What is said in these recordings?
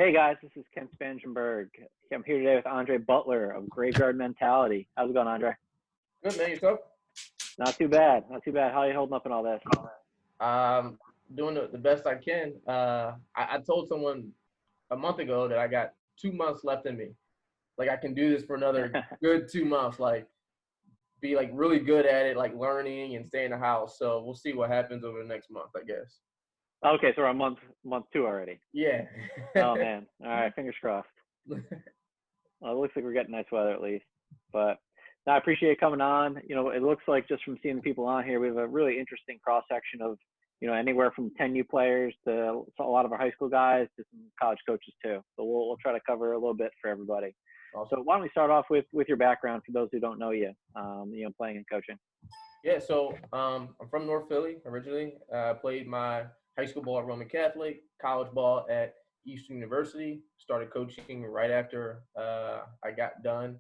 Hey guys, this is Ken Spangenberg. I'm here today with Andre Butler of Graveyard Mentality. How's it going, Andre? Good, man. Yourself? Not too bad. Not too bad. How are you holding up in all this? Um, Doing the best I can. I told someone a month ago that I got 2 months left in me. Like I can do this for another good 2 months. Like be like really good at it, like learning and stay in the house. So we'll see what happens over the next month, I guess. Okay, so we're on month two already. Yeah. Oh man. All right, fingers crossed. Well, it looks like we're getting nice weather at least. But no, I appreciate you coming on. It looks like just from seeing the people on here, we have a really interesting cross section of, anywhere from 10U players to a lot of our high school guys to some college coaches too. So we'll try to cover a little bit for everybody. Awesome. So why don't we start off with your background for those who don't know you, playing and coaching. Yeah, so I'm from North Philly originally. Played my high school ball at Roman Catholic, college ball at Eastern University. Started coaching right after I got done.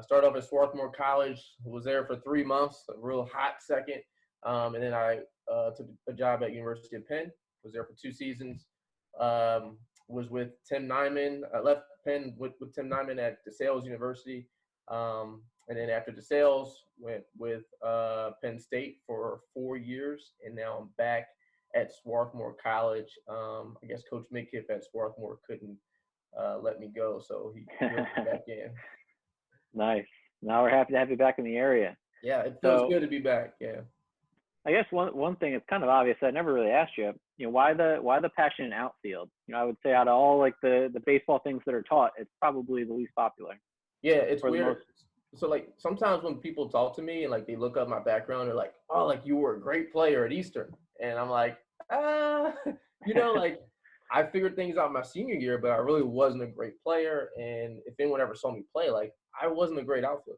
Started off at Swarthmore College. Was there for 3 months, a real hot second. And then I took a job at University of Penn. Was there for 2 seasons. Was with Tim Nyman. I left Penn with Tim Nyman at DeSales University. And then after DeSales, went with Penn State for 4 years, and now I'm back at Swarthmore College. I guess Coach Midkiff at Swarthmore couldn't let me go, so he moved me back in. Nice. Now we're happy to have you back in the area. Yeah, it feels good to be back. Yeah. I guess one thing is kind of obvious. I never really asked you. Why the passion in outfield? I would say out of all like the baseball things that are taught, it's probably the least popular. Yeah, it's weird. So like sometimes when people talk to me and like they look up my background, they're like, "Oh, like you were a great player at Eastern," and I'm like, like I figured things out my senior year, but I really wasn't a great player. And if anyone ever saw me play, like I wasn't a great outfielder.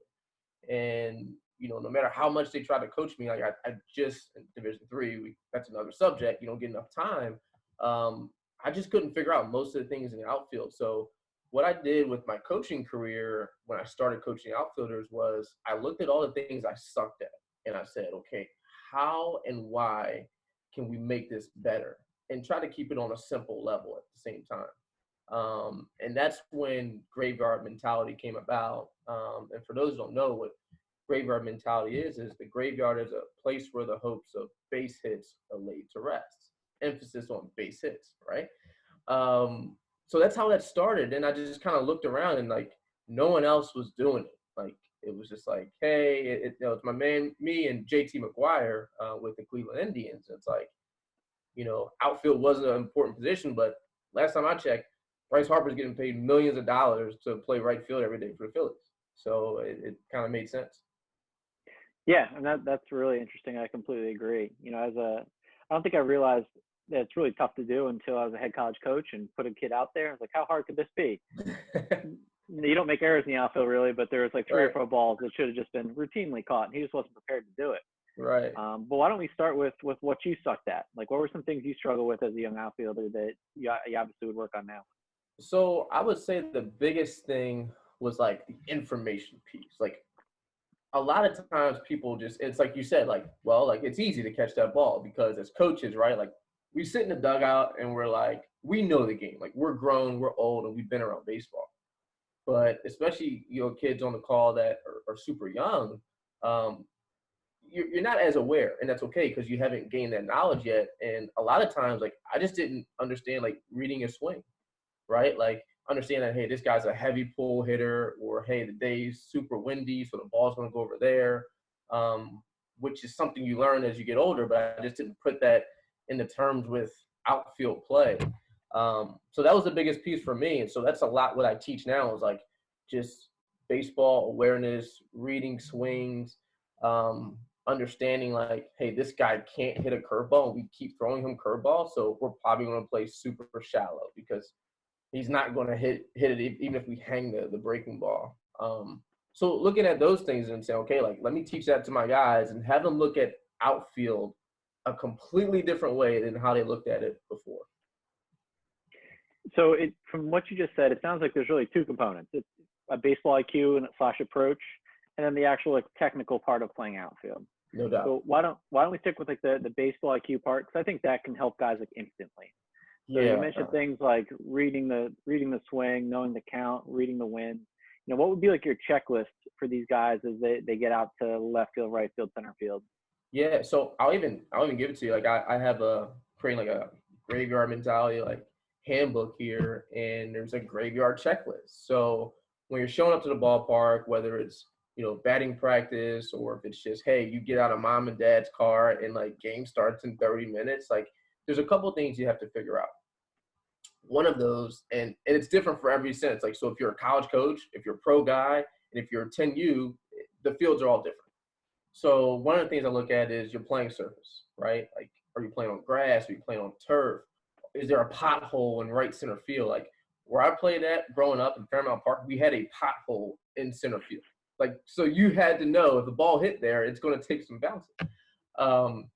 And no matter how much they tried to coach me, like I just in Division III, that's another subject. You don't get enough time. I just couldn't figure out most of the things in the outfield. So what I did with my coaching career when I started coaching outfielders was I looked at all the things I sucked at and I said, okay, how and why can we make this better and try to keep it on a simple level at the same time. And that's when Graveyard Mentality came about. And for those who don't know what Graveyard Mentality is the graveyard is a place where the hopes of base hits are laid to rest. Emphasis on base hits, right? So that's how that started. And I just kind of looked around and like no one else was doing it. Like it was just like, hey, it's my man, me and JT McGuire with the Cleveland Indians. It's like, outfield wasn't an important position, but last time I checked, Bryce Harper's getting paid millions of dollars to play right field every day for the Phillies. So it kind of made sense. Yeah, and that's really interesting. I completely agree. I don't think I realized that it's really tough to do until I was a head college coach and put a kid out there. I was like, how hard could this be? You don't make errors in the outfield really, but there was like 3 or 4 balls that should have just been routinely caught, and he just wasn't prepared to do it. Right. But why don't we start with what you sucked at? Like, what were some things you struggled with as a young outfielder that you obviously would work on now? So I would say the biggest thing was like the information piece. Like a lot of times people it's like you said, like, well, like it's easy to catch that ball because as coaches, right? Like we sit in the dugout and we're like, we know the game. Like we're grown, we're old, and we've been around baseball. But especially, kids on the call that are super young, you're not as aware, and that's okay because you haven't gained that knowledge yet. And a lot of times, like I just didn't understand like reading a swing, right? Like understand that, hey, this guy's a heavy pull hitter, or hey, the day's super windy, so the ball's going to go over there, which is something you learn as you get older. But I just didn't put that into terms with outfield play. So that was the biggest piece for me. And so that's a lot what I teach now is like just baseball awareness, reading swings, understanding like, hey, this guy can't hit a curveball and we keep throwing him curveballs. So we're probably going to play super shallow because he's not going to hit it even if we hang the breaking ball. So looking at those things and saying, okay, like let me teach that to my guys and have them look at outfield a completely different way than how they looked at it before. So from what you just said, it sounds like there's really 2 components. It's a baseball IQ and / approach, and then the actual like technical part of playing outfield. No doubt. So why don't we stick with like the baseball IQ part? Because I think that can help guys like instantly. So you Yeah. mentioned things like reading the swing, knowing the count, reading the wind. What would be like your checklist for these guys as they get out to left field, right field, center field? Yeah. So I'll even give it to you. Like I have a creating like a graveyard mentality like handbook here, and there's a graveyard checklist. So when you're showing up to the ballpark, whether it's batting practice or if it's just hey you get out of mom and dad's car and like game starts in 30 minutes, like there's a couple things you have to figure out. One of those, and it's different for every sense. Like, so if you're a college coach, if you're a pro guy, and if you're a 10U, the fields are all different. So one of the things I look at is your playing surface, right? Like, are you playing on grass? Are you playing on turf? Is there a pothole in right center field? Like where I played at growing up in Fairmount Park, we had a pothole in center field. Like, so you had to know if the ball hit there, it's going to take some bouncing. Um,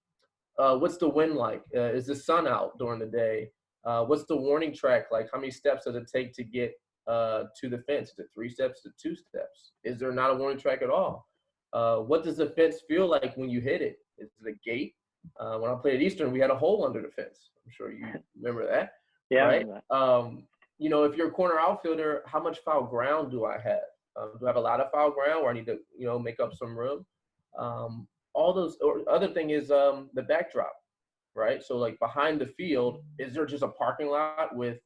what's the wind like? Is the sun out during the day? What's the warning track like? How many steps does it take to get to the fence? Is it 3 steps to 2 steps? Is there not a warning track at all? What does the fence feel like when you hit it? Is it a gate? When I played at Eastern, we had a hole under the fence. I'm sure you remember that, Yeah, right? I remember that. If you're a corner outfielder, how much foul ground do I have? Do I have a lot of foul ground where I need to, make up some room? All those, or other thing is the backdrop, right? So like behind the field, is there just a parking lot with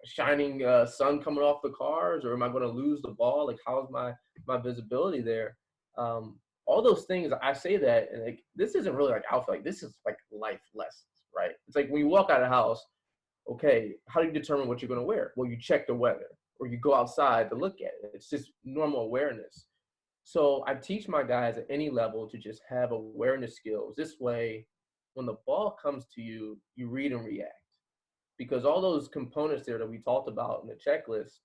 shining sun coming off the cars, or am I going to lose the ball? Like how's my visibility there? All those things, I say that, and like this isn't really like outfit, like this is like life lessons, right? It's like when you walk out of the house, okay, how do you determine what you're going to wear? Well, you check the weather, or you go outside to look at it. It's just normal awareness. So I teach my guys at any level to just have awareness skills. This way, when the ball comes to you, you read and react. Because all those components there that we talked about in the checklist,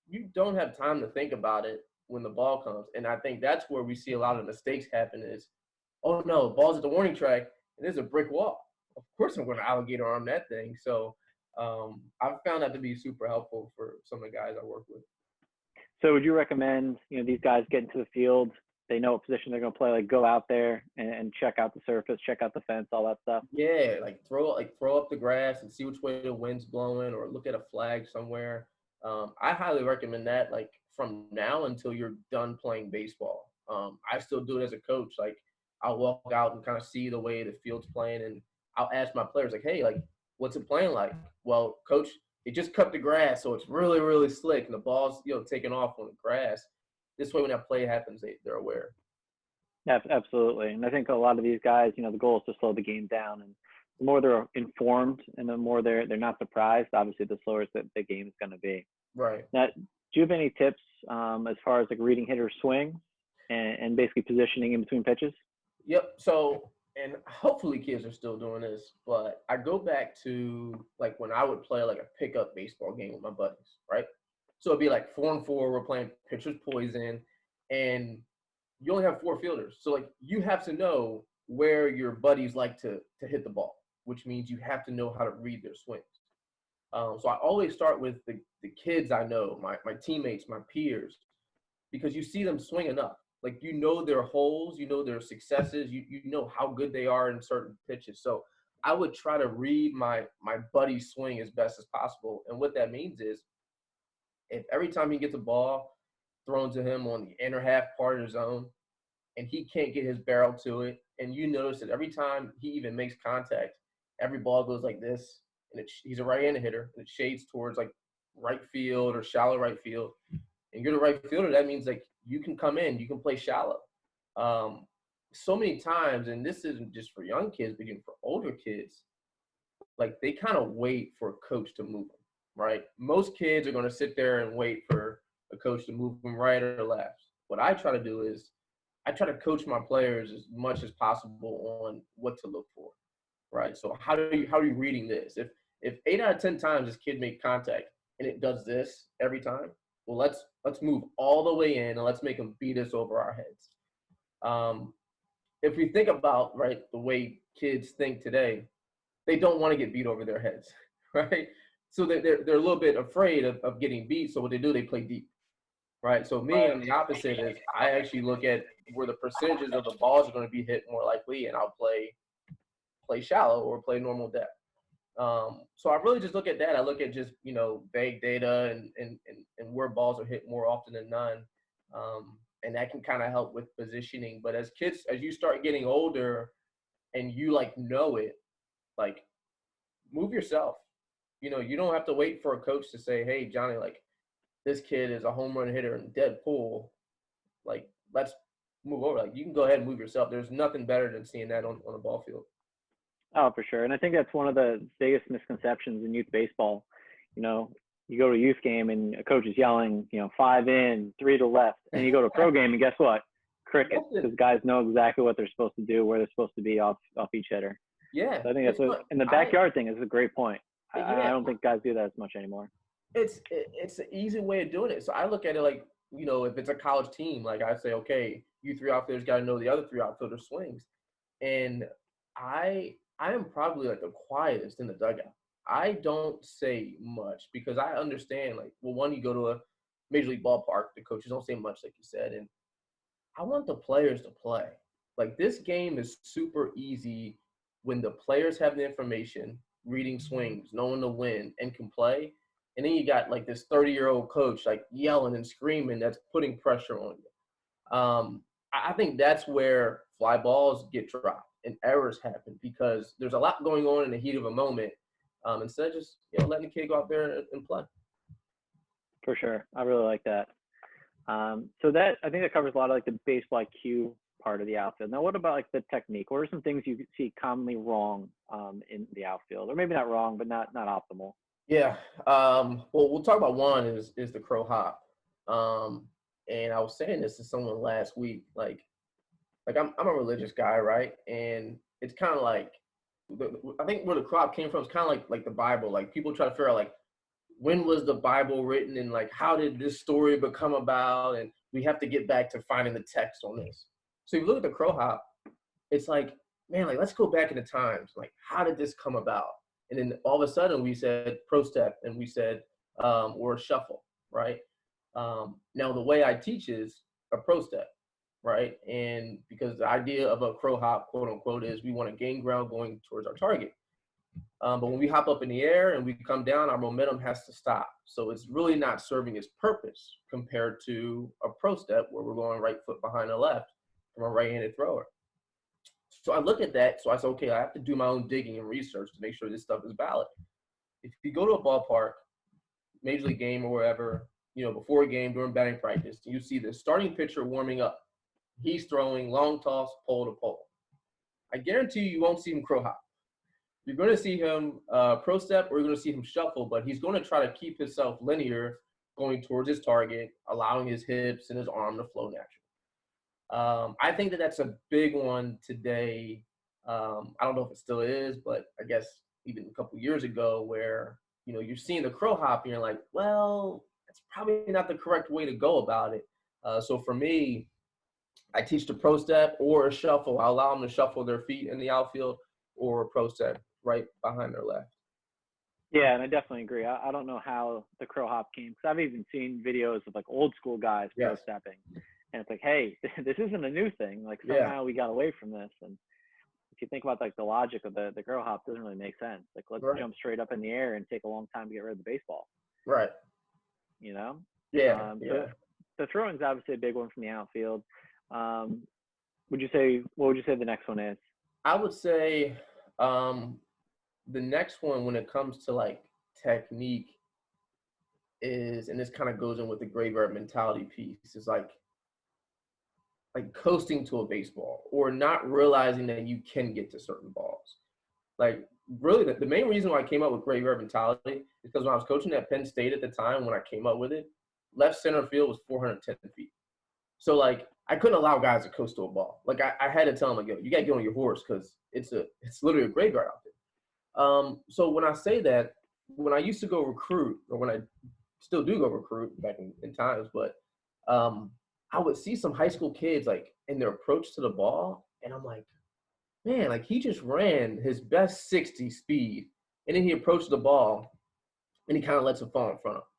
you don't have time to think about it when the ball comes. And I think that's where we see a lot of mistakes happen is, oh no, the ball's at the warning track and there's a brick wall. Of course I'm going to alligator arm that thing. So I've found that to be super helpful for some of the guys I work with. So would you recommend, these guys get into the field, they know what position they're going to play, like go out there and check out the surface, check out the fence, all that stuff? Yeah, like throw up the grass and see which way the wind's blowing, or look at a flag somewhere. I highly recommend that, like from now until you're done playing baseball. I still do it as a coach. Like I'll walk out and kind of see the way the field's playing, and I'll ask my players like, "Hey, like, what's it playing like?" Well, coach, it just cut the grass, so it's really, really slick, and the ball's taking off on the grass. This way, when that play happens, they're aware. Yeah, absolutely. And I think a lot of these guys, the goal is to slow the game down. And the more they're informed and the more they're not surprised, obviously, the slower the game is going to be. Right. Now, do you have any tips as far as like reading hitters swing and basically positioning in between pitches? Yep. So, and hopefully kids are still doing this, but I go back to like when I would play like a pickup baseball game with my buddies, right? So it'd be like 4-4, we're playing pitcher's poison, and you only have 4 fielders. So like you have to know where your buddies like to hit the ball, which means you have to know how to read their swings. So I always start with the kids I know, my teammates, my peers, because you see them swing enough. Like their holes, their successes, you know how good they are in certain pitches. So I would try to read my buddy's swing as best as possible. And what that means is if every time he gets a ball thrown to him on the inner half part of the zone and he can't get his barrel to it, and you notice that every time he even makes contact, every ball goes like this, and he's a right-handed hitter, and it shades towards like right field or shallow right field, and you're the right fielder, that means like you can come in, you can play shallow. So many times, and this isn't just for young kids, but even for older kids, like they kind of wait for a coach to move them, right? Most kids are going to sit there and wait for a coach to move them right or left. What I try to do is I try to coach my players as much as possible on what to look for, right? So how are you reading this? If 8 out of 10 times this kid makes contact and it does this every time, well, let's move all the way in and let's make them beat us over our heads. If we think about, right, the way kids think today, they don't want to get beat over their heads, right? So they're a little bit afraid of getting beat. So what they do, they play deep, right? So me, I'm the opposite. Is I actually look at where the percentages of the balls are going to be hit more likely, and I'll play shallow or play normal depth. So I really just look at that. I look at just, vague data and where balls are hit more often than none. And that can kind of help with positioning. But as you start getting older and you like know it, like move yourself. You don't have to wait for a coach to say, hey, Johnny, like this kid is a home run hitter in dead pool. Like, let's move over. Like, you can go ahead and move yourself. There's nothing better than seeing that on the ball field. Oh, for sure. And I think that's one of the biggest misconceptions in youth baseball. You go to a youth game and a coach is yelling, 5 in, 3 to left. And you go to a pro game and guess what? Crickets, because guys know exactly what they're supposed to do, where they're supposed to be off each hitter. Yeah. So I think and the backyard thing is a great point. I don't think guys do that as much anymore. It's an easy way of doing it. So I look at it like, if it's a college team, like I say, okay, you 3 outfielders got to know the other 3 outfielders' swings. And I am probably like the quietest in the dugout. I don't say much because I understand, like, well, one, you go to a major league ballpark, the coaches don't say much, like you said, and I want the players to play. Like, this game is super easy when the players have the information, reading swings, knowing the win, and can play. And then you got like this 30-year-old coach like yelling and screaming that's putting pressure on you. I think that's where fly balls get dropped and errors happen because there's a lot going on in the heat of a moment. Instead of just letting the kid go out there and play. For sure, I really like that. So that I think that covers a lot of like the baseball IQ part of the outfield. Now, what about like the technique? What are some things you see commonly wrong in the outfield, or maybe not wrong, but not optimal? Yeah. Well, we'll talk about one is the crow hop. And I was saying this to someone last week. Like I'm a religious guy, right? And it's kind of like I think where the crow hop came from is kind of like the Bible. Like people try to figure out like when was the Bible written and like how did this story become about? And we have to get back to finding the text on this. So if you look at the crow hop, it's like, man, like let's go back into times. Like how did this come about? And then all of a sudden we said pro step and we said or a shuffle, right? Now the way I teach is a pro step, right? And because the idea of a crow hop, quote unquote, is we want to gain ground going towards our target. But when we hop up in the air and we come down, our momentum has to stop. So it's really not serving its purpose compared to a pro step where we're going right foot behind the left from a right-handed thrower. So I look at that. So I say, okay, I have to do my own digging and research to make sure this stuff is valid. If you go to a ballpark, major league game or wherever, before a game, during batting practice, you see the starting pitcher warming up. He's throwing long toss, pole to pole. I guarantee you won't see him crow hop. You're going to see him pro step or you're going to see him shuffle, but he's going to try to keep himself linear going towards his target, allowing his hips and his arm to flow naturally. I think that's a big one today. I don't know if it still is, but I guess even a couple years ago where, you're seeing the crow hop and you're like, well, that's probably not the correct way to go about it. So for me, I teach the pro step or a shuffle. I allow them to shuffle their feet in the outfield or a pro step right behind their left. Yeah, and I definitely agree. I don't know how the crow hop came because I've even seen videos of like old school guys pro stepping, and it's like, hey, this isn't a new thing. Like somehow we got away from this, and if you think about like the logic of the crow hop, doesn't really make sense. Like let's jump straight up in the air and take a long time to get rid of the baseball. Right. Yeah. So the throwing's obviously a big one from the outfield. What would you say the next one is? I would say the next one when it comes to like technique is, and this kind of goes in with the graveyard mentality piece, is like coasting to a baseball or not realizing that you can get to certain balls. Like really the main reason why I came up with graveyard mentality is because when I was coaching at Penn State at the time, when I came up with it, left center field was 410 feet. So like I couldn't allow guys to coast to a ball. Like I had to tell them like, yo, you gotta get on your horse because it's literally a graveyard out there. So when I say that, when I used to go recruit, or when I still do go recruit back in times, but I would see some high school kids like in their approach to the ball, and I'm like, man, like he just ran his best 60 speed, and then he approached the ball, and he kind of lets it fall in front of him,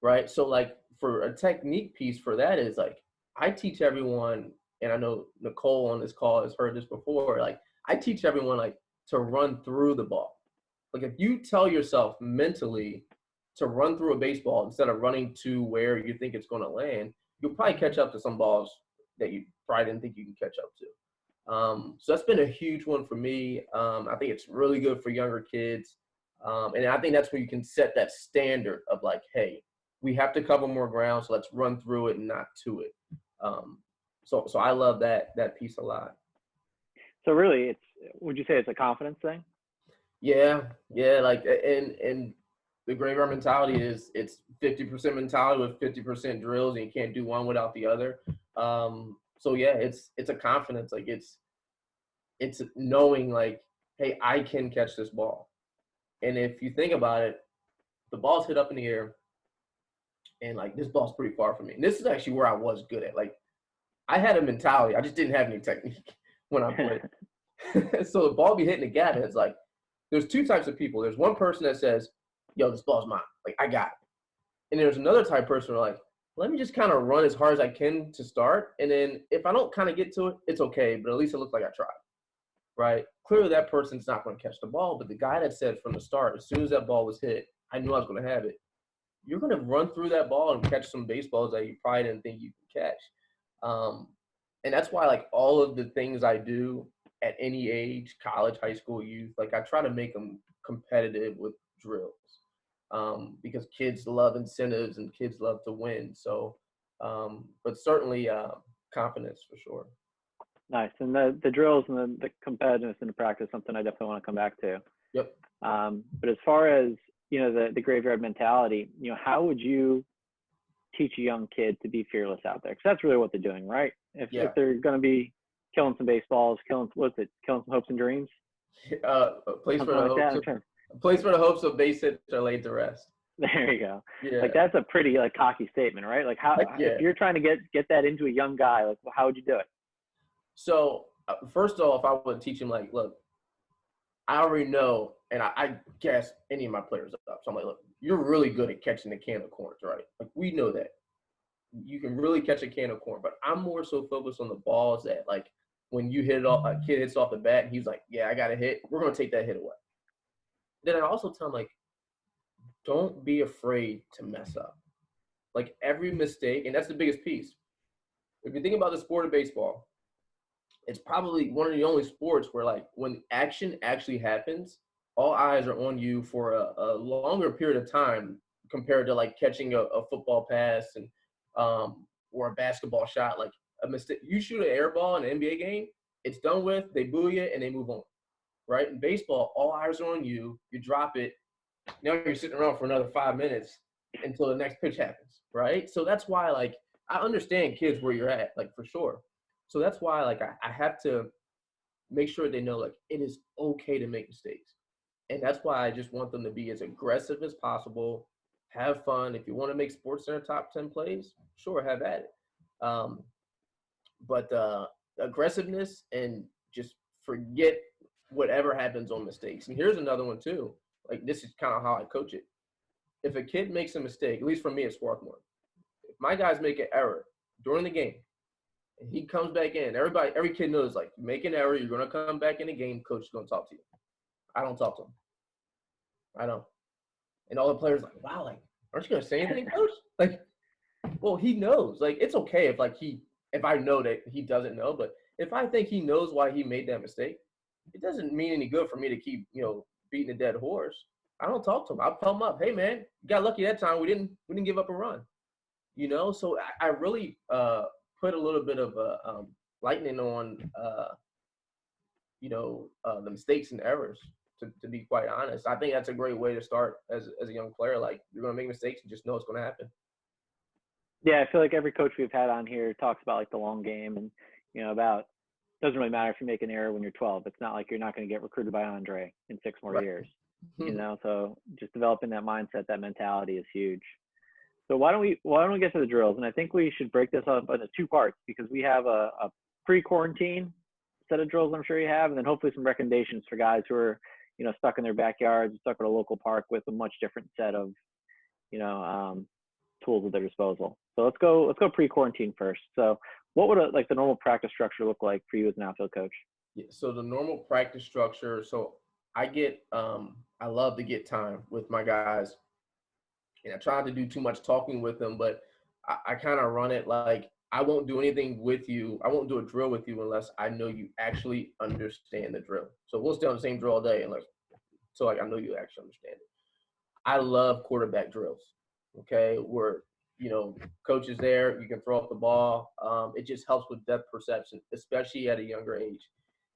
right? So like for a technique piece for that is like I teach everyone, and I know Nicole on this call has heard this before, like I teach everyone like to run through the ball. Like if you tell yourself mentally to run through a baseball instead of running to where you think it's going to land, you'll probably catch up to some balls that you probably didn't think you can catch up to. So that's been a huge one for me. I think it's really good for younger kids. And I think that's where you can set that standard of like, hey, we have to cover more ground, so let's run through it and not to it. So I love that piece a lot. So really, would you say it's a confidence thing? Yeah, like and the graveyard mentality is it's 50% mentality with 50% drills, and you can't do one without the other. So yeah, it's a confidence. Like it's knowing like, hey, I can catch this ball. And if you think about it, the ball's hit up in the air, and like this ball's pretty far from me. And this is actually where I was good at. Like I had a mentality, I just didn't have any technique when I played. So the ball be hitting the gap, and it's like there's two types of people. There's one person that says, yo, this ball's mine. Like I got it. And there's another type of person who are like, let me just kind of run as hard as I can to start. And then if I don't kind of get to it, it's okay. But at least it looks like I tried. Right? Clearly that person's not going to catch the ball. But the guy that said from the start, as soon as that ball was hit, I knew I was going to have it. You're going to run through that ball and catch some baseballs that you probably didn't think you could catch. And that's why like all of the things I do at any age, college, high school, youth, like I try to make them competitive with drills. Because kids love incentives and kids love to win. So, but certainly confidence for sure. Nice. And the drills and the competitiveness in the practice, something I definitely want to come back to. Yep. But as far as, the graveyard mentality, how would you teach a young kid to be fearless out there? Because that's really what they're doing, right? If they're going to be killing some baseballs, killing some hopes and dreams. Place for the hopes of base hits are laid to rest. There you go. Yeah. Like that's a pretty like cocky statement, right? Like how if you're trying to get that into a young guy, like how would you do it? So first off, I would teach him like, look, I already know, and I guess any of my players up. So I'm like, look, you're really good at catching the can of corns, right? Like we know that you can really catch a can of corn, but I'm more so focused on the balls that like when you hit it off, a kid hits off the bat, and he's like, yeah, I got a hit. We're gonna take that hit away. Then I also tell him like, don't be afraid to mess up. Like every mistake, and that's the biggest piece. If you think about the sport of baseball, it's probably one of the only sports where like when action actually happens, all eyes are on you for a longer period of time compared to like catching a football pass and or a basketball shot. Like a mistake, you shoot an air ball in an NBA game, it's done with, they boo you and they move on. Right? In baseball, all eyes are on you, you drop it, now you're sitting around for another 5 minutes until the next pitch happens, right? So that's why, like, I understand kids where you're at, like, for sure. So that's why, like, I have to make sure they know, like, it is okay to make mistakes. And that's why I just want them to be as aggressive as possible, have fun. If you want to make SportsCenter top 10 plays, sure, have at it. But aggressiveness and just forget whatever happens on mistakes. And here's another one, too. Like, this is kind of how I coach it. If a kid makes a mistake, at least for me at Swarthmore, if my guys make an error during the game and he comes back in, every kid knows, like, you make an error, you're going to come back in the game, coach is going to talk to you. I don't talk to him. I don't. And all the players are like, wow, like, aren't you going to say anything, coach? Like, well, he knows. Like, it's okay if I know that he doesn't know, but if I think he knows why he made that mistake, it doesn't mean any good for me to keep, beating a dead horse. I don't talk to him. I'll pump him up. Hey, man, you got lucky that time. We didn't give up a run. So I really put a little bit of lightning on, the mistakes and errors, to be quite honest. I think that's a great way to start as a young player. Like, you're going to make mistakes and just know it's going to happen. Yeah, I feel like every coach we've had on here talks about, like, the long game and, about doesn't really matter if you make an error when you're 12. It's not like you're not going to get recruited by Andre in 6 more years, So just developing that mindset, that mentality is huge. So why don't we get to the drills? And I think we should break this up into 2 parts because we have a pre-quarantine set of drills I'm sure you have, and then hopefully some recommendations for guys who are, stuck in their backyards, stuck at a local park with a much different set of, tools at their disposal. So let's go pre-quarantine first. So what would the normal practice structure look like for you as an outfield coach? Yeah, so the normal practice structure, so I I love to get time with my guys. And I tried to do too much talking with them, but I kind of run it like I won't do anything with you. I won't do a drill with you unless I know you actually understand the drill. So we'll stay on the same drill all day unless so like I know you actually understand it. I love quarterback drills. Okay, where coach is there, you can throw up the ball. It just helps with depth perception, especially at a younger age.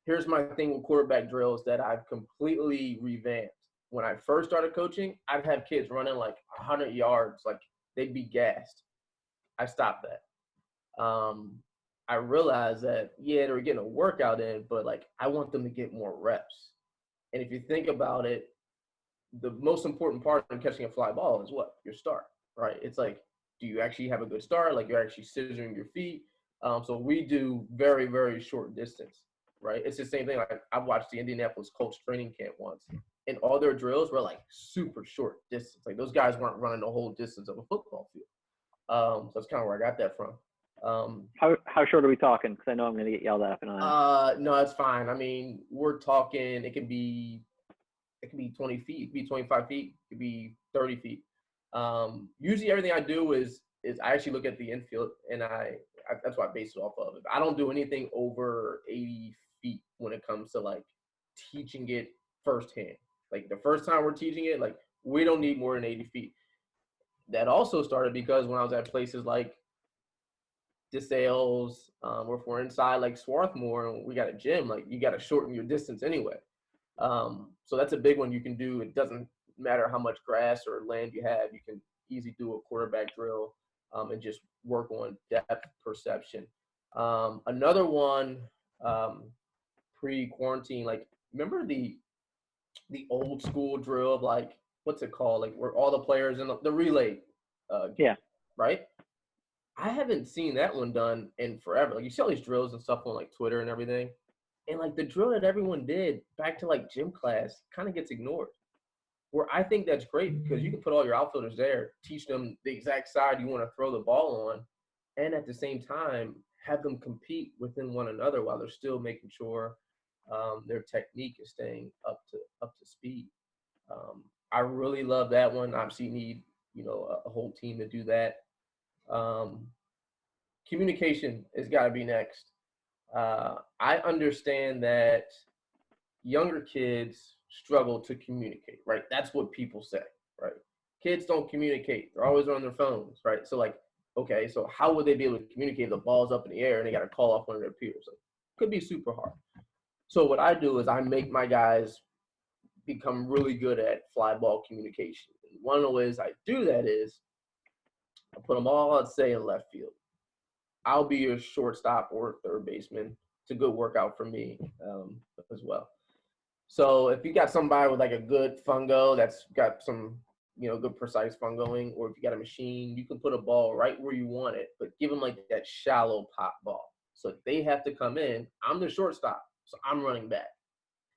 Here's my thing with quarterback drills that I've completely revamped. When I first started coaching, I'd have kids running like 100 yards, like they'd be gassed. I stopped that. I realized that, yeah, they were getting a workout in, but like I want them to get more reps. And if you think about it, the most important part in catching a fly ball is what? Your start, right? It's like, do you actually have a good start? Like you're actually scissoring your feet. So we do very, very short distance, right? It's the same thing. Like I've watched the Indianapolis Colts training camp once, and all their drills were like super short distance. Like those guys weren't running the whole distance of a football field. So that's kind of where I got that from. How short are we talking? Because I know I'm going to get yelled at if not. No, it's fine. I mean, we're talking. It can be 20 feet, it could be 25 feet, it could be 30 feet. Usually everything I do is I actually look at the infield and I that's what I base it off of. I don't do anything over 80 feet when it comes to like teaching it firsthand. Like the first time we're teaching it, like we don't need more than 80 feet. That also started because when I was at places like DeSales, or if we're inside like Swarthmore and we got a gym, like you got to shorten your distance anyway. So that's a big one you can do. It doesn't matter how much grass or land you have. You can easily do a quarterback drill and just work on depth perception. Another one, pre-quarantine, like remember the old school drill of like, what's it called? Like where all the players in the relay, Yeah. Right? I haven't seen that one done in forever. Like you see all these drills and stuff on like Twitter and everything. And like the drill that everyone did back to like gym class kind of gets ignored. Where I think that's great because you can put all your outfielders there, teach them the exact side you want to throw the ball on, and at the same time have them compete within one another while they're still making sure their technique is staying up to speed. I really love that one. Obviously, you need a whole team to do that. Communication has got to be next. I understand that younger kids struggle to communicate, right? That's what people say, right? Kids don't communicate. They're always on their phones, right? So like, okay, so how would they be able to communicate if the ball's up in the air and they got to call off one of their peers? Like, could be super hard. So what I do is I make my guys become really good at fly ball communication. And one of the ways I do that is I put them all, let's say, in left field. I'll be your shortstop or third baseman. It's a good workout for me as well. So if you got somebody with like a good fungo that's got some, good precise fungoing, or if you got a machine, you can put a ball right where you want it, but give them like that shallow pop ball. So they have to come in. I'm the shortstop, so I'm running back.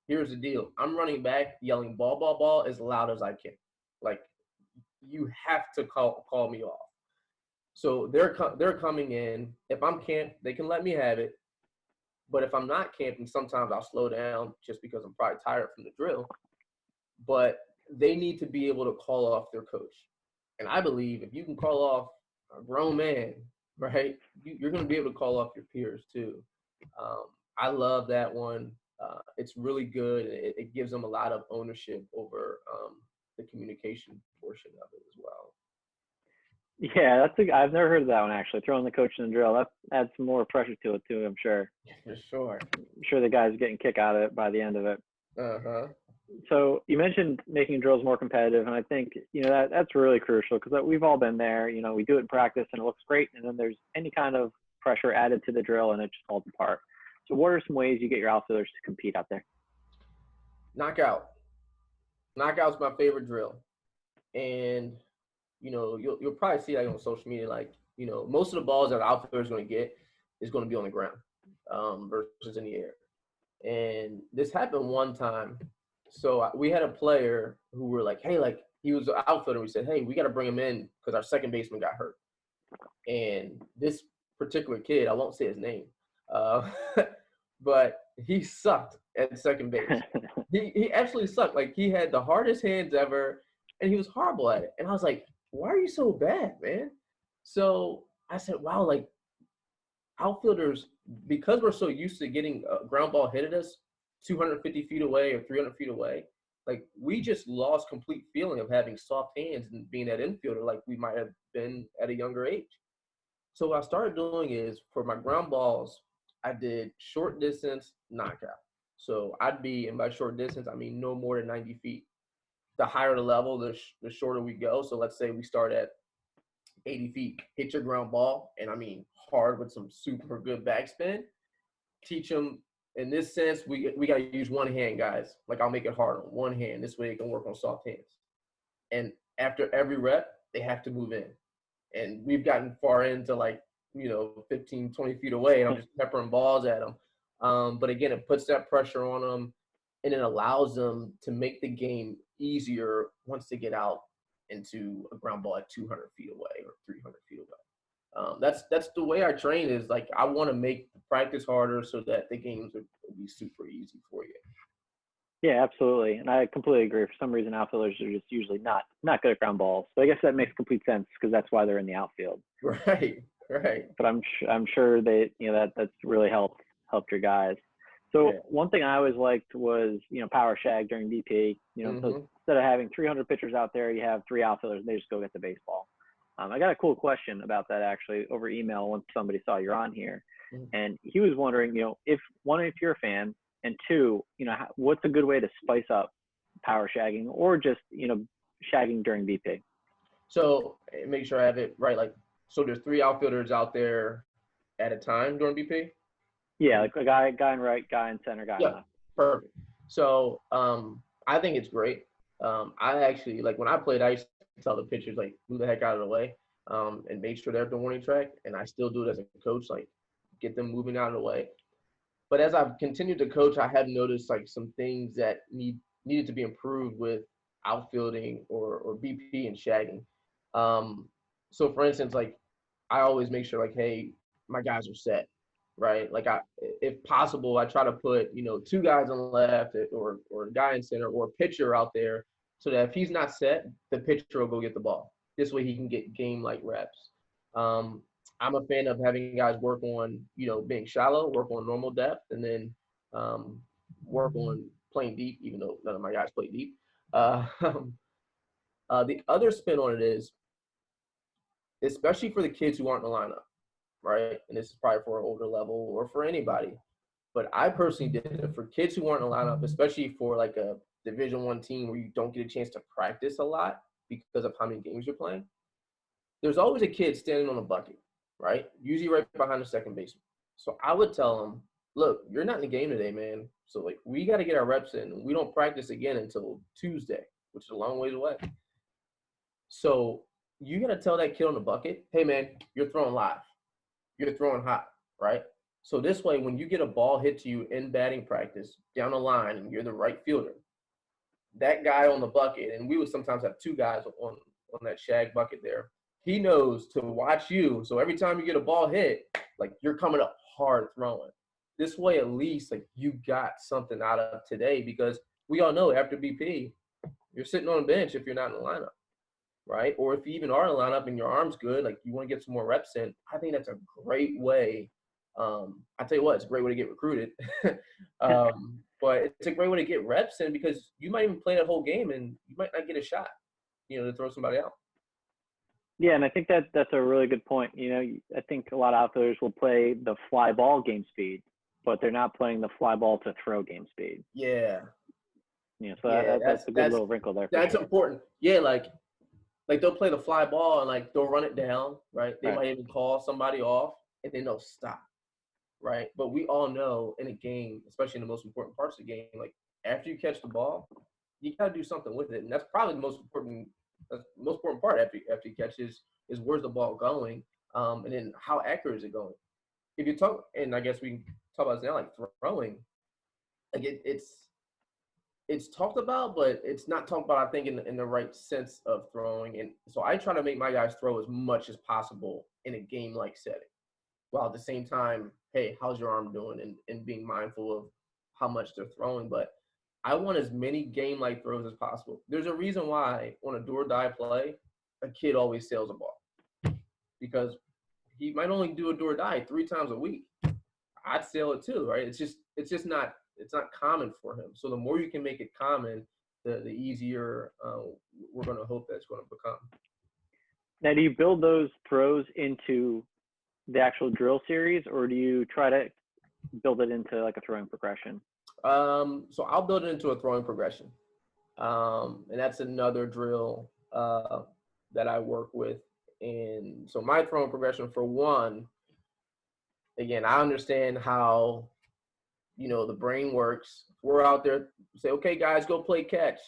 Here's the deal. I'm running back, yelling ball, ball, ball as loud as I can. Like you have to call me off. So they're coming in. If I'm camped, they can let me have it. But if I'm not camping, sometimes I'll slow down just because I'm probably tired from the drill. But they need to be able to call off their coach. And I believe if you can call off a grown man, right, you're going to be able to call off your peers too. I love that one. It's really good. It gives them a lot of ownership over the communication portion of it as well. Yeah, I've never heard of that one actually. Throwing the coach in the drill, that adds some more pressure to it too, I'm sure. For sure. I'm sure the guy's getting a kick out of it by the end of it. Uh-huh. So you mentioned making drills more competitive, and I think that's really crucial because we've all been there. We do it in practice and it looks great, and then there's any kind of pressure added to the drill and it just falls apart. So what are some ways you get your outfielders to compete out there? Knockout. Knockout's my favorite drill, and you'll probably see that on social media. Like most of the balls that an outfielder is going to get is going to be on the ground versus in the air. And this happened one time. So we had a player who were like, hey, like he was an outfielder. We said, hey, we got to bring him in because our second baseman got hurt. And this particular kid, I won't say his name, but he sucked at second base. He absolutely sucked. Like, he had the hardest hands ever, and he was horrible at it. And I was like, why are you so bad, man? So I said, wow, like, outfielders, because we're so used to getting a ground ball hit at us 250 feet away or 300 feet away, like, we just lost complete feeling of having soft hands and being that infielder like we might have been at a younger age. So what I started doing is, for my ground balls, I did short distance knockout. So I'd be, and by short distance, I mean no more than 90 feet. The higher the level, the shorter we go. So let's say we start at 80 feet, hit your ground ball, and I mean hard with some super good backspin. Teach them, in this sense, we got to use one hand, guys. Like, I'll make it hard on one hand. This way they can work on soft hands. And after every rep, they have to move in. And we've gotten far into, like, 15, 20 feet away, and I'm just peppering balls at them. But again, it puts that pressure on them, and it allows them to make the game easier once they get out into a ground ball at 200 feet away or 300 feet away. That's the way I train, is like, I want to make the practice harder so that the games will be super easy for you. Yeah, absolutely. And I completely agree. For some reason, outfielders are just usually not good at ground balls. So I guess that makes complete sense, because that's why they're in the outfield. Right. But I'm sure they, that's really helped your guys. So one thing I always liked was, power shag during BP. So instead of having 300 pitchers out there, you have 3 outfielders and they just go get the baseball. I got a cool question about that actually over email once somebody saw you're on here. And he was wondering, if you're a fan, and 2, what's a good way to spice up power shagging, or just, shagging during BP? So make sure I have it right. Like, so there's 3 outfielders out there at a time during BP? Yeah, like a guy in right, guy in center, guy in left. Perfect. So I think it's great. I actually, like, when I played, I used to tell the pitchers, like, move the heck out of the way, and make sure they're at the warning track. And I still do it as a coach, like, get them moving out of the way. But as I've continued to coach, I have noticed, like, some things that needed to be improved with outfielding or BP and shagging. So for instance, like, I always make sure, like, hey, my guys are set, right? Like, if possible, I try to put, 2 guys on the left, or a guy in center, or a pitcher out there, so that if he's not set, the pitcher will go get the ball. This way he can get game-like reps. I'm a fan of having guys work on, being shallow, work on normal depth, and then work on playing deep, even though none of my guys play deep. The other spin on it is, especially for the kids who aren't in the lineup, right? And this is probably for an older level or for anybody. But I personally did it for kids who aren't in the lineup, especially for, like, a Division I team where you don't get a chance to practice a lot because of how many games you're playing. There's always a kid standing on a bucket, right? Usually right behind the second baseman. So I would tell them, look, you're not in the game today, man. So, like, we got to get our reps in. We don't practice again until Tuesday, which is a long ways away. So you got to tell that kid on the bucket, hey, man, you're throwing live. You're throwing hot, right? So this way, when you get a ball hit to you in batting practice down the line and you're the right fielder, that guy on the bucket, and we would sometimes have 2 guys on that shag bucket there, he knows to watch you. So every time you get a ball hit, like, you're coming up hard throwing. This way, at least, like, you got something out of today, because we all know after BP, you're sitting on a bench if you're not in the lineup, right? Or if you even are in the lineup and your arm's good, like, you want to get some more reps in, I think that's a great way. I tell you what, it's a great way to get recruited. But it's a great way to get reps in, because you might even play that whole game and you might not get a shot, to throw somebody out. Yeah, and I think that's a really good point. I think a lot of outfielders will play the fly ball game speed, but they're not playing the fly ball to throw game speed. Yeah. So that's a good little wrinkle there. That's important. Yeah, like they'll play the fly ball and, like, they'll run it down, right? They might even call somebody off and then they'll stop, right? But we all know in a game, especially in the most important parts of the game, like, after you catch the ball, you got to do something with it. And that's probably the most important part after you catch is where's the ball going, and then how accurate is it going. If you talk, and I guess we can talk about this now, like, throwing, like, it's talked about, but it's not talked about, I think, in the right sense of throwing. And so I try to make my guys throw as much as possible in a game-like setting, while at the same time, hey, how's your arm doing? And being mindful of how much they're throwing, but I want as many game-like throws as possible. There's a reason why on a do-or-die play, a kid always sails a ball because he might only do a do-or-die 3 times a week. I'd sail it too, right? It's not common for him. So the more you can make it common, the easier we're going to hope that's going to become. Now, do you build those throws into the actual drill series, or do you try to build it into like a throwing progression? So I'll build it into a throwing progression. And that's another drill that I work with. And so my throwing progression, for one, again, I understand how, the brain works. We're out there, say, okay, guys, go play catch.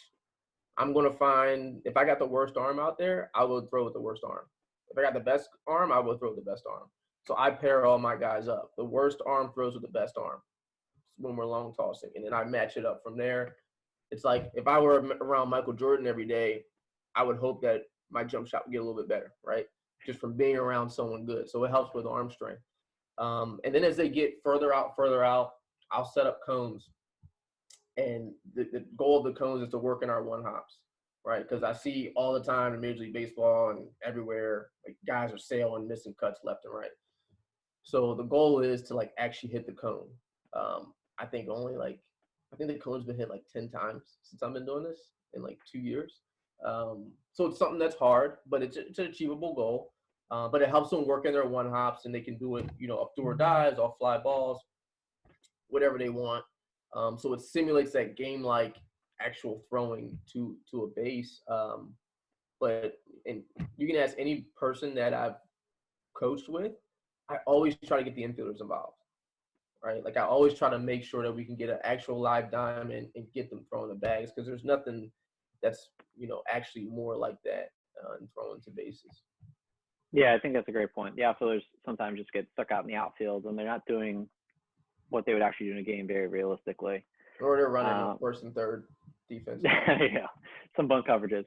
I'm going to find, if I got the worst arm out there, I will throw with the worst arm. If I got the best arm, I will throw with the best arm. So I pair all my guys up. The worst arm throws with the best arm when we're long tossing. And then I match it up from there. It's like if I were around Michael Jordan every day, I would hope that my jump shot would get a little bit better, right? Just from being around someone good. So it helps with arm strength. And then as they get further out, I'll set up cones. And the goal of the cones is to work in our one hops, right? Because I see all the time in Major League Baseball and everywhere, like guys are sailing, missing cuts left and right. So the goal is to like actually hit the cone. I think the cone's been hit like 10 times since I've been doing this in like 2 years. So it's something that's hard, but it's an achievable goal. But it helps them work in their one hops, and they can do it, up do or dies, off fly balls, whatever they want. So it simulates that game-like actual throwing to a base. And you can ask any person that I've coached with, I always try to get the infielders involved, right? Like I always try to make sure that we can get an actual live diamond and get them throwing the bags, because there's nothing that's, actually more like that in throwing to bases. Yeah, I think that's a great point. The outfielders sometimes just get stuck out in the outfield and they're not doing what they would actually do in a game very realistically. Or they're running first and third defense. Yeah, some bunt coverages.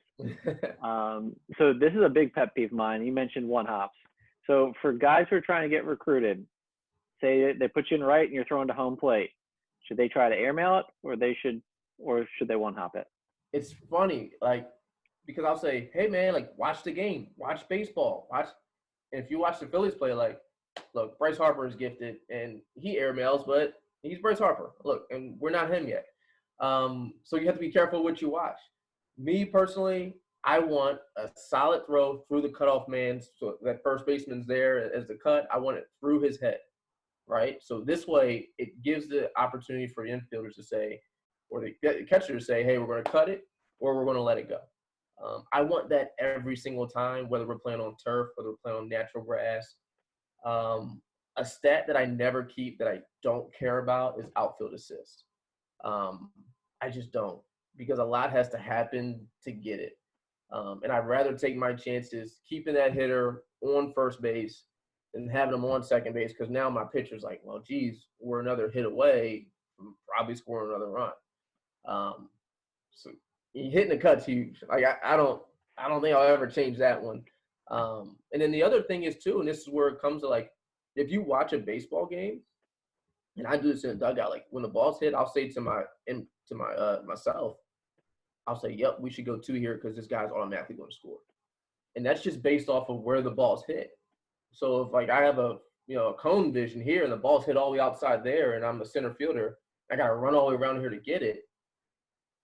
So this is a big pet peeve of mine. You mentioned one hops. So for guys who are trying to get recruited, say they put you in right and you're throwing to home plate, should they try to airmail it, or should they one hop it? It's funny, like, because I'll say, hey man, like watch the game, watch baseball, and if you watch the Phillies play, like, look, Bryce Harper is gifted and he airmails, but he's Bryce Harper. Look, and we're not him yet. So you have to be careful what you watch. Me personally, I want a solid throw through the cutoff man, so that first baseman's there as the cut. I want it through his head, right? So this way, it gives the opportunity for the infielders to say, or the catcher to say, hey, we're going to cut it or we're going to let it go. I want that every single time, whether we're playing on turf, whether we're playing on natural grass. A stat that I never keep, that I don't care about, is outfield assist. I just don't, because a lot has to happen to get it. And I'd rather take my chances keeping that hitter on first base than having him on second base, because now my pitcher's like, well, geez, we're another hit away from probably scoring another run. So hitting the cut's huge. Like I don't think I'll ever change that one. And then the other thing is too, and this is where it comes to, like, if you watch a baseball game, and I do this in the dugout, like when the ball's hit, I'll say to myself, I'll say, yep, we should go 2 here because this guy's automatically going to score. And that's just based off of where the ball's hit. So if, like, I have a cone vision here and the ball's hit all the way outside there and I'm a center fielder, I got to run all the way around here to get it,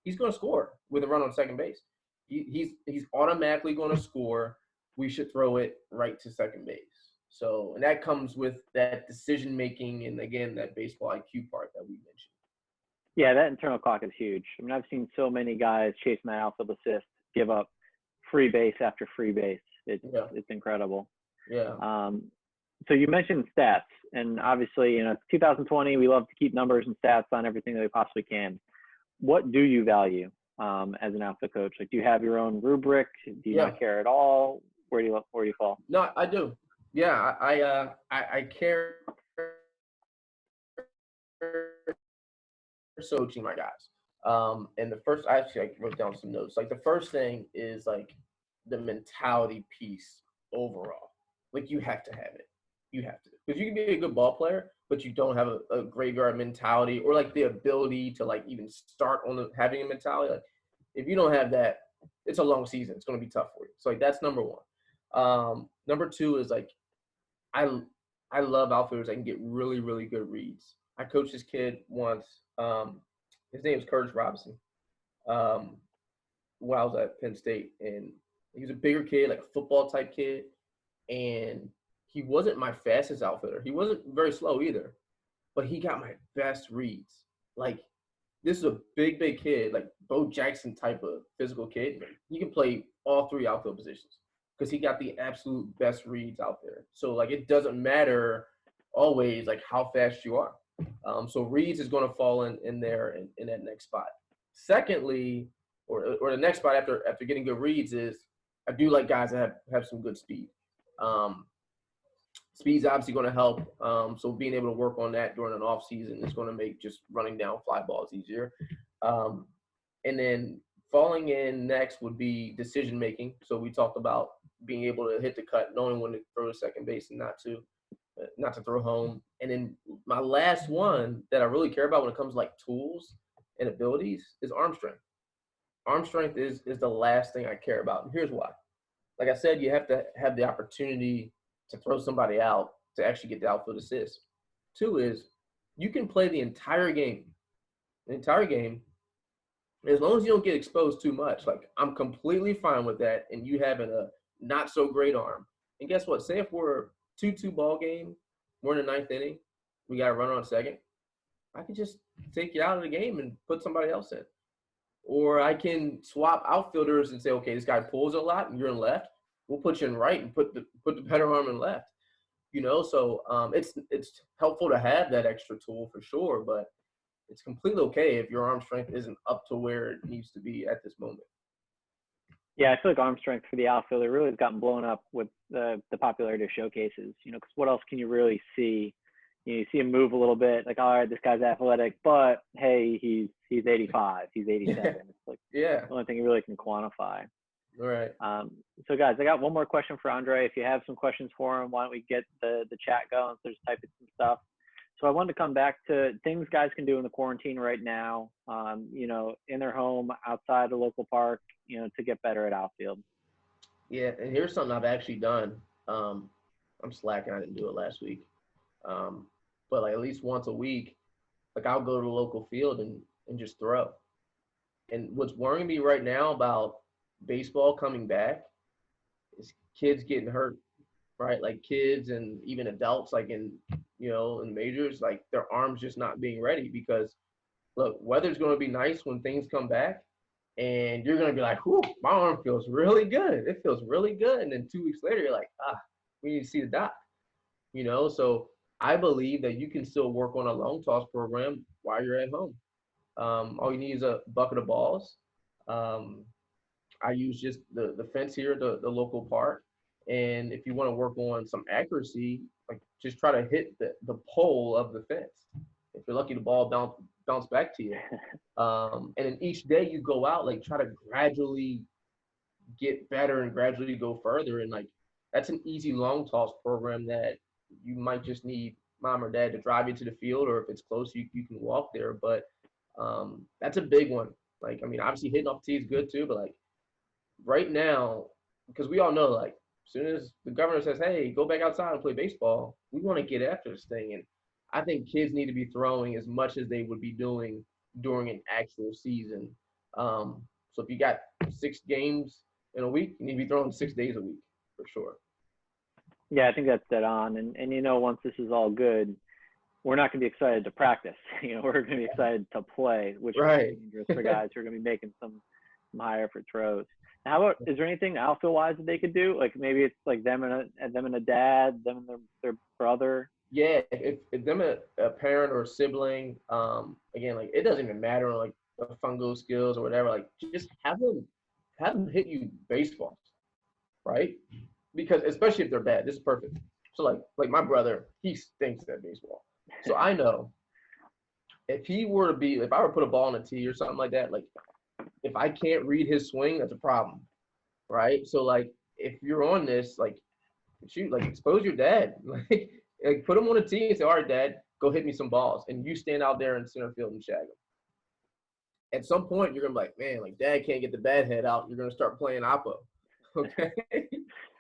he's going to score with a run on second base. He's automatically going to score. We should throw it right to second base. So, and that comes with that decision making and, again, that baseball IQ part that we mentioned. Yeah, that internal clock is huge. I mean, I've seen so many guys chasing that outfield assist give up free base after free base. It's incredible. Yeah. So you mentioned stats, and obviously, 2020, we love to keep numbers and stats on everything that we possibly can. What do you value as an outfield coach? Like, do you have your own rubric? Do you not care at all? Where do you fall? No, I do. Yeah, I care. Coaching my guys. And the first, I wrote down some notes. Like, the first thing is, like, the mentality piece overall. Like, you have to have it. You have to. Because you can be a good ball player, but you don't have a graveyard mentality or like the ability to like even start on having a mentality. Like if you don't have that, it's a long season. It's going to be tough for you. So like that's number one. Number two is like I love outfielders that can get really, really good reads. I coached this kid once. His name is Curtis Robinson. Um, when I was at Penn State, and he was a bigger kid, like a football type kid, and he wasn't my fastest outfielder. He wasn't very slow either, but he got my best reads. Like this is a big, big kid, like Bo Jackson type of physical kid. He can play all three outfield positions because he got the absolute best reads out there. So like it doesn't matter always like how fast you are. So reads is going to fall in there in that next spot. Secondly, or the next spot after getting good reads is I do like guys that have some good speed. Speed's obviously going to help. So being able to work on that during an off season is going to make just running down fly balls easier. And then falling in next would be decision making. So we talked about being able to hit the cut, knowing when to throw to second base and not to throw home. And then my last one that I really care about when it comes to like tools and abilities is arm strength. Arm strength is the last thing I care about. And here's why. Like I said, you have to have the opportunity to throw somebody out to actually get the outfield assist. Two is you can play the entire game, as long as you don't get exposed too much. Like I'm completely fine with that, and you having a not so great arm. And guess what? Say if we're 2-2 ball game, we're in the ninth inning, we got to run on second. I can just take you out of the game and put somebody else in. Or I can swap outfielders and say, okay, this guy pulls a lot and you're in left. We'll put you in right and put the better arm in left. So it's helpful to have that extra tool for sure, but it's completely okay if your arm strength isn't up to where it needs to be at this moment. Yeah, I feel like arm strength for the outfielder really has gotten blown up with the popularity of showcases, because what else can you really see? You see him move a little bit, like, all right, this guy's athletic, but hey, he's 85, he's 87. It's like the only thing you really can quantify. All right. So guys, I got one more question for Andre. If you have some questions for him, why don't we get the chat going? So just typing some stuff. So I wanted to come back to things guys can do in the quarantine right now, in their home, outside the local park, to get better at outfield. Yeah, and here's something I've actually done. I'm slacking. I didn't do it last week. But like at least once a week, like I'll go to the local field and just throw. And what's worrying me right now about baseball coming back is kids getting hurt, right? Like kids and even adults, like in majors, like their arms just not being ready because look, weather's going to be nice when things come back and you're going to be like, whew, my arm feels really good. It feels really good. And then 2 weeks later, you're like, we need to see the doc, So I believe that you can still work on a long toss program while you're at home. All you need is a bucket of balls. I use just the fence here at the local park. And if you want to work on some accuracy, like just try to hit the pole of the fence. If you're lucky, the ball bounce back to you. And then each day you go out, like try to gradually get better and gradually go further. And like that's an easy long toss program that you might just need mom or dad to drive you to the field, or if it's close, you can walk there. But that's a big one. Like, I mean, obviously hitting off the tee is good too, but like right now, because we all know, like, as soon as the governor says, hey, go back outside and play baseball, we want to get after this thing. And I think kids need to be throwing as much as they would be doing during an actual season. So if you got 6 games in a week, you need to be throwing 6 days a week for sure. Yeah, I think that's dead on. And once this is all good, we're not going to be excited to practice. We're going to be excited to play, which is dangerous for guys who are going to be making some high effort throws. Now, how about, is there anything outfield wise that they could do? Like maybe it's like them and a dad, them and their brother. Yeah, if them a parent or a sibling, again, like it doesn't even matter like the fungal skills or whatever. Like just have them hit you baseballs, right? Because especially if they're bad, this is perfect. So like my brother, he stinks at baseball. So I know if I were to put a ball on a tee or something like that, like if I can't read his swing, that's a problem, right? So like if you're on this, like shoot, like expose your dad, like put him on a tee and say, all right, dad, go hit me some balls. And you stand out there in center field and shag them. At some point, you're going to be like, man, like dad can't get the bat head out. You're going to start playing oppo. Okay.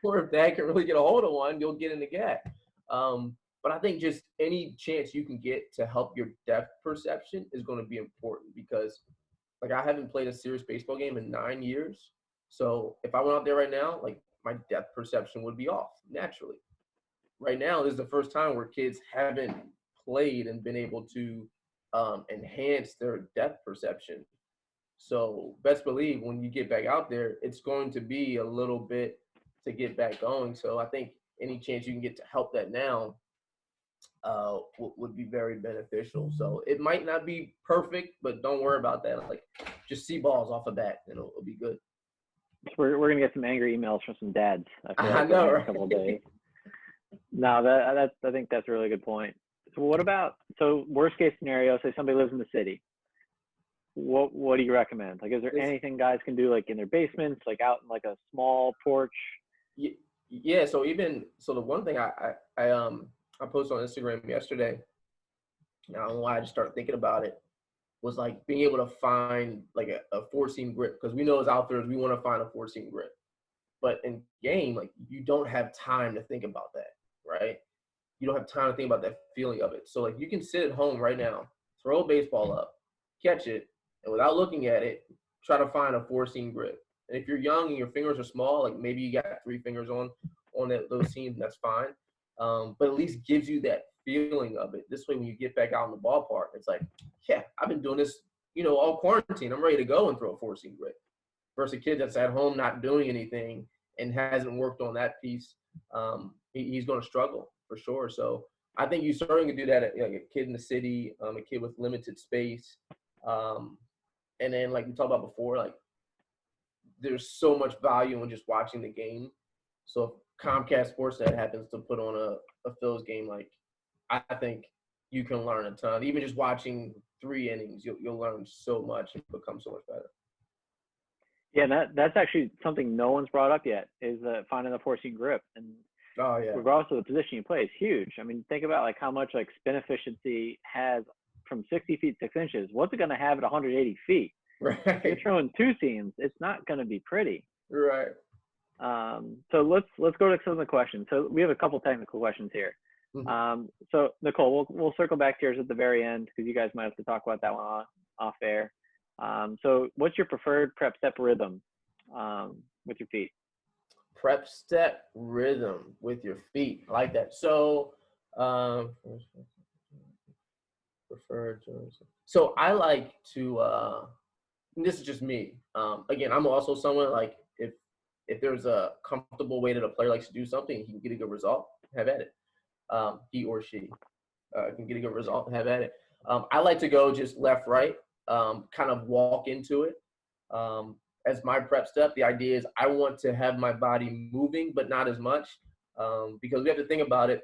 Or if dad can really get a hold of one, you'll get in the gap. But I think just any chance you can get to help your depth perception is going to be important because, like, I haven't played a serious baseball game in 9 years. So if I went out there right now, like, my depth perception would be off naturally. Right now, this is the first time where kids haven't played and been able to enhance their depth perception. So best believe when you get back out there, it's going to be a little bit to get back going. So I think any chance you can get to help that now would be very beneficial. So it might not be perfect, but don't worry about that. Like, just see balls off a bat, and it'll be good. We're gonna get some angry emails from some dads. I feel like know, in right? a couple of days. No, I think that's a really good point. So what about worst case scenario? Say somebody lives in the city. What do you recommend? Like, is there anything guys can do, like in their basements, like out in like a small porch? Yeah. So the one thing I posted on Instagram yesterday, I don't know why I just started thinking about it, was like being able to find like a four-seam grip, because we know as outfielders we want to find a four-seam grip, but in game, like, you don't have time to think about that, right? You don't have time to think about that feeling of it. So like, you can sit at home right now, throw a baseball up, catch it, and without looking at it, try to find a four-seam grip. And if you're young and your fingers are small, like maybe you got 3 fingers on those seams, that's fine. But at least gives you that feeling of it. This way, when you get back out in the ballpark, it's like, yeah, I've been doing this, all quarantine. I'm ready to go and throw a four-seam grip. Versus a kid that's at home not doing anything and hasn't worked on that piece, he's going to struggle for sure. So I think you certainly can do that at, like, a kid in the city, a kid with limited space. And then, like we talked about before, like, there's so much value in just watching the game. So if Comcast Sportsnet happens to put on a Phil's game, like, I think you can learn a ton. Even just watching 3 innings, you'll learn so much and become so much better. Yeah, that's actually something no one's brought up yet, is finding the four-seam grip. And regardless of the position you play, is huge. I mean, think about like how much like spin efficiency has from 60 feet 6 inches. What's it going to have at 180 feet? Right. If you're throwing 2 seams, it's not going to be pretty. Right. So let's go to some of the questions. So we have a couple technical questions here. Mm-hmm. So Nicole, we'll circle back to yours at the very end, because you guys might have to talk about that one off air. So what's your preferred prep step rhythm with your feet? Prep step rhythm with your feet. I like that. So preferred. So I like to, this is just me. Again, I'm also someone, like, if there's a comfortable way that a player likes to do something, he can get a good result, have at it. He or she can get a good result, have at it. I like to go just left, right, kind of walk into it. As my prep step, the idea is I want to have my body moving, but not as much, because we have to think about it.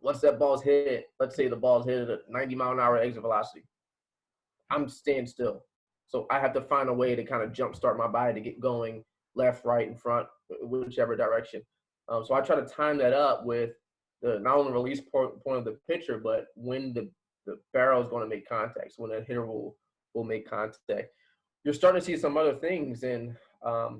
Once that ball's hit, let's say the ball's hit at a 90-mile-an-hour exit velocity, I'm staying still. So I have to find a way to kind of jumpstart my body to get going left, right, in front, whichever direction. So I try to time that up with the not only release point of the pitcher, but when the barrel is going to make contact, so when that hitter will make contact. You're starting to see some other things, and my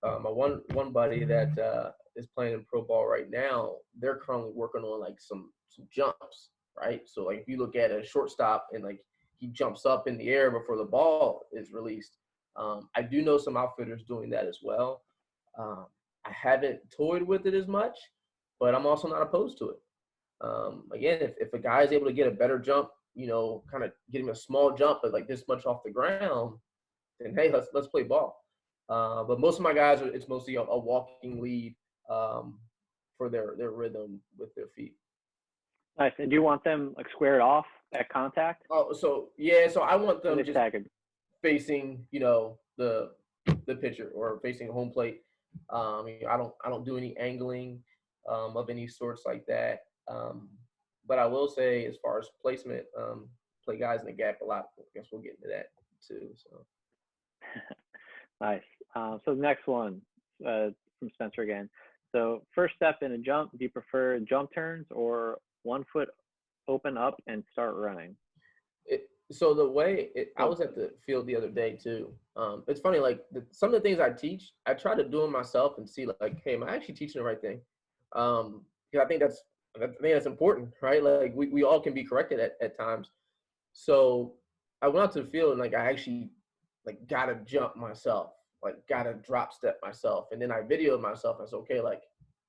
one buddy that is playing in pro ball right now, they're currently working on like some jumps, right? So like if you look at a shortstop and like he jumps up in the air before the ball is released. I do know some outfitters doing that as well. I haven't toyed with it as much, but I'm also not opposed to it. Again, if a guy is able to get a better jump, kind of get him a small jump, but like this much off the ground, then hey, let's play ball. But most of my guys, it's mostly a walking lead for their rhythm with their feet. Nice. And do you want them like squared off at contact? Oh, so yeah. So I want them just staggered, facing, the pitcher or facing home plate. I don't do any angling of any sorts like that. But I will say, as far as placement, play guys in the gap a lot. I guess we'll get into that too. So nice. So the next one from Spencer again. So first step in a jump, do you prefer jump turns or 1 foot open up and start running. So the way I was at the field the other day too. It's funny, like some of the things I teach, I try to do them myself and see like, hey, am I actually teaching the right thing? Because I think that's important, right? Like we all can be corrected at times. So I went out to the field and like I actually like gotta jump myself, like gotta drop step myself, and then I videoed myself. I said, okay, like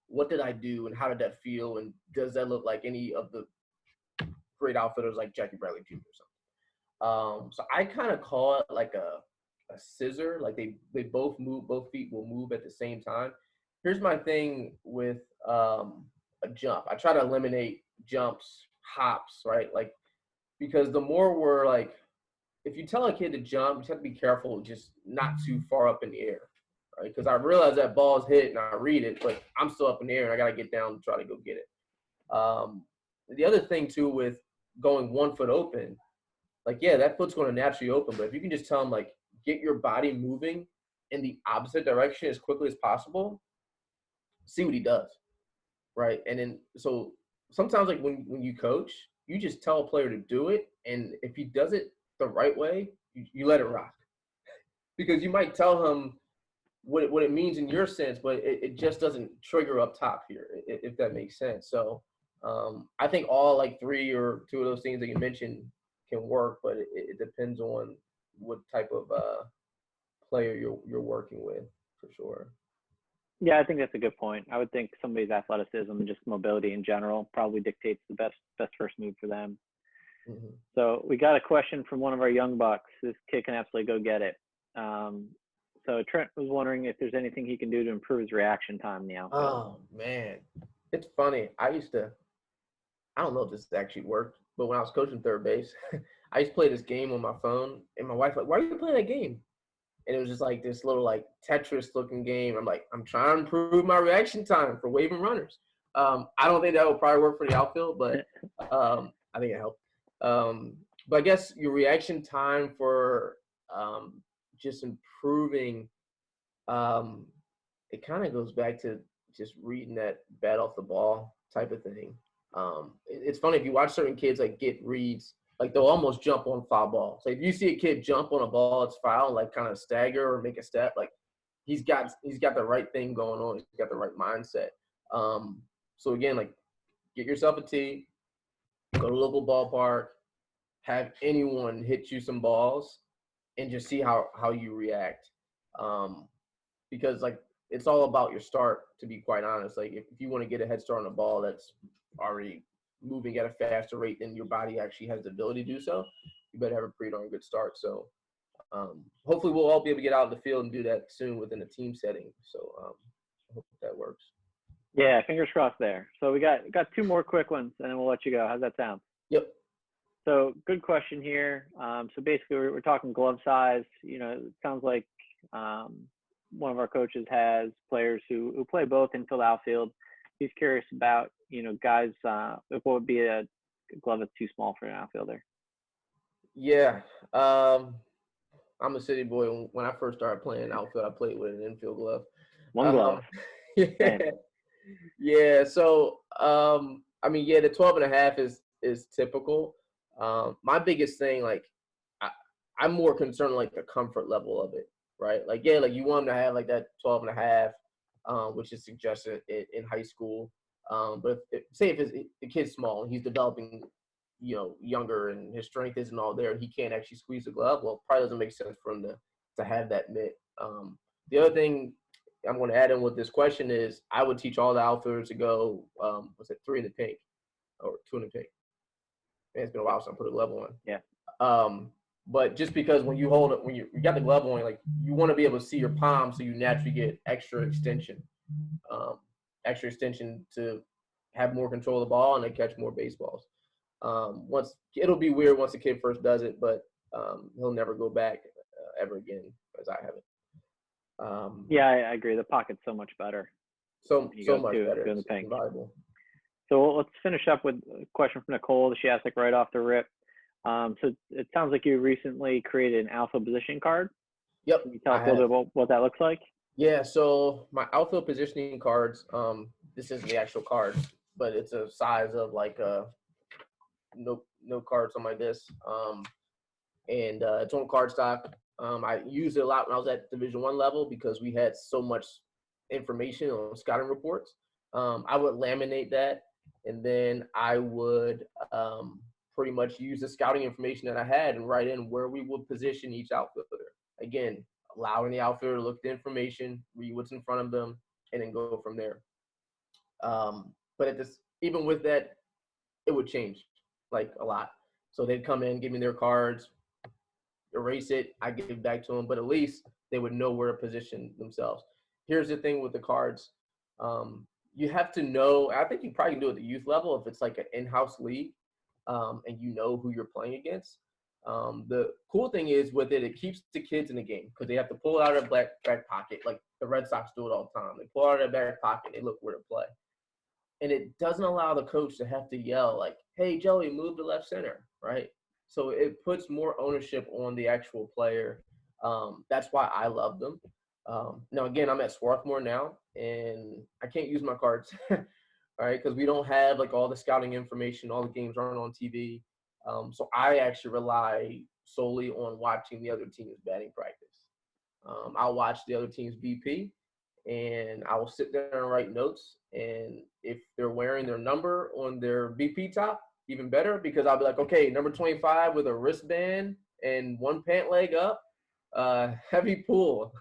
what did I do and how did that feel and does that look like any of the great outfitters like Jackie Bradley Jr. or something? So I kind of call it like a scissor, like they both move, both feet will move at the same time. Here's my thing with a jump. I try to eliminate jumps, hops, right? Like because the more we're like, if you tell a kid to jump, you just have to be careful, just not too far up in the air, right? Because I realize that ball's hit and I read it, but I'm still up in the air and I gotta get down and try to go get it. The other thing too with going 1 foot open, like, yeah, that foot's going to naturally open. But if you can just tell him, like, get your body moving in the opposite direction as quickly as possible, see what he does, right? And then so sometimes, like, when you coach, you just tell a player to do it. And if he does it the right way, you let it rock. Because you might tell him what it means in your sense, but it just doesn't trigger up top here, if that makes sense. So I think all, like, 3 or 2 of those things that you mentioned can work, but it depends on what type of player you're working with, for sure. Yeah, I think that's a good point. I would think somebody's athleticism and just mobility in general probably dictates the best first move for them. Mm-hmm. So we got a question from one of our young bucks. This kid can absolutely go get it. So Trent was wondering if there's anything he can do to improve his reaction time in the outfield. Oh man, it's funny. I don't know if this actually worked, but when I was coaching third base, I used to play this game on my phone, and my wife like, "Why are you playing that game?" And it was just like this little like Tetris-looking game. I'm like, I'm trying to improve my reaction time for waving runners. I don't think that would probably work for the outfield, but I think it helped. But I guess your reaction time for just improving, it kind of goes back to just reading that bat off the ball type of thing. It's funny if you watch certain kids like get reads, like they'll almost jump on foul ball. So if you see a kid jump on a ball, it's foul, and like kind of stagger or make a step, like he's got the right thing going on. He's got the right mindset. So again, like get yourself a tee, go to a local ballpark, have anyone hit you some balls, and just see how you react. Because like it's all about your start, to be quite honest. Like if you want to get a head start on a ball that's already moving at a faster rate than your body actually has the ability to do so, you better have a pretty darn good start. So hopefully we'll all be able to get out in the field and do that soon within a team setting. So I hope that works. Yeah, fingers crossed there. So we got 2 more quick ones, and then we'll let you go. How's that sound? Yep. So good question here. So basically we're talking glove size. You know, it sounds like one of our coaches has players who play both infield, outfield. He's curious about, you know, guys, what would be a glove that's too small for an outfielder? Yeah. I'm a city boy. When I first started playing outfield, I played with an infield glove. One glove. Yeah. Yeah. So, I mean, yeah, the 12.5 is typical. My biggest thing, like, I'm more concerned, like, the comfort level of it, right? Like, yeah, like, you want them to have, like, that 12.5, which is suggested in high school. But if the kid's small and he's developing, you know, younger and his strength isn't all there and he can't actually squeeze the glove, well, it probably doesn't make sense for him to have that mitt. The other thing I'm going to add in with this question is I would teach all the outfielders to go, 3 in the pink or 2 in the pink. Man, it's been a while since I put a glove on. Yeah. But just because when you hold it, when you got the glove on, like you want to be able to see your palm, so you naturally get extra extension to have more control of the ball and then catch more baseballs. Once it'll be weird once the kid first does it, but he'll never go back ever again, as I haven't. Yeah, I agree. The pocket's so much better. So much better. In the pink. Valuable. So let's finish up with a question from Nicole. She asked like right off the rip. So it sounds like you recently created an outfield positioning card. Yep. Can you tell us a little bit about what that looks like? Yeah. So my outfield positioning cards. This isn't the actual card, but it's a size of like no cards on my disc. And it's on cardstock. I used it a lot when I was at Division I level because we had so much information on scouting reports. I would laminate that, and then I would pretty much use the scouting information that I had and write in where we would position each outfielder. Again, allowing the outfielder to look at the information, read what's in front of them, and then go from there. But even with that, it would change like a lot. So they'd come in, give me their cards, erase it, I give it back to them, but at least they would know where to position themselves. Here's the thing with the cards. You have to know, I think you probably can do it at the youth level if it's like an in-house league, and you know who you're playing against. The cool thing is with it, it keeps the kids in the game because they have to pull it out of their back pocket. Like the Red Sox do it all the time. They pull it out of their back pocket, they look where to play. And it doesn't allow the coach to have to yell like, hey, Joey, move to left center, right? So it puts more ownership on the actual player. That's why I love them. Now, again, I'm at Swarthmore now, and I can't use my cards, right? Because we don't have like all the scouting information. All the games aren't on TV. So I actually rely solely on watching the other team's batting practice. I'll watch the other team's BP, and I will sit there and write notes. And if they're wearing their number on their BP top, even better, because I'll be like, okay, number 25 with a wristband and one pant leg up, heavy pull.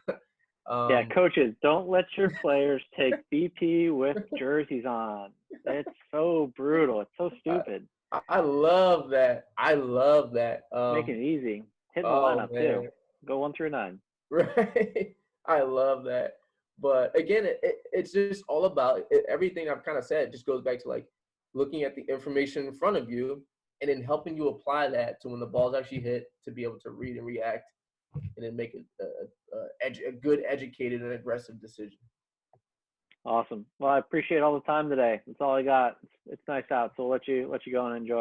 Yeah, coaches, don't let your players take BP with jerseys on. It's so brutal. It's so stupid. I love that. I love that. Making it easy. Hitting the lineup, too. Go 1 through 9. Right. I love that. But again, it's just all about everything I've kind of said just goes back to like looking at the information in front of you and then helping you apply that to when the ball's actually hit to be able to read and react and then make a good, educated, and aggressive decision. Awesome. Well, I appreciate all the time today. That's all I got. It's nice out, so I'll let you go and enjoy.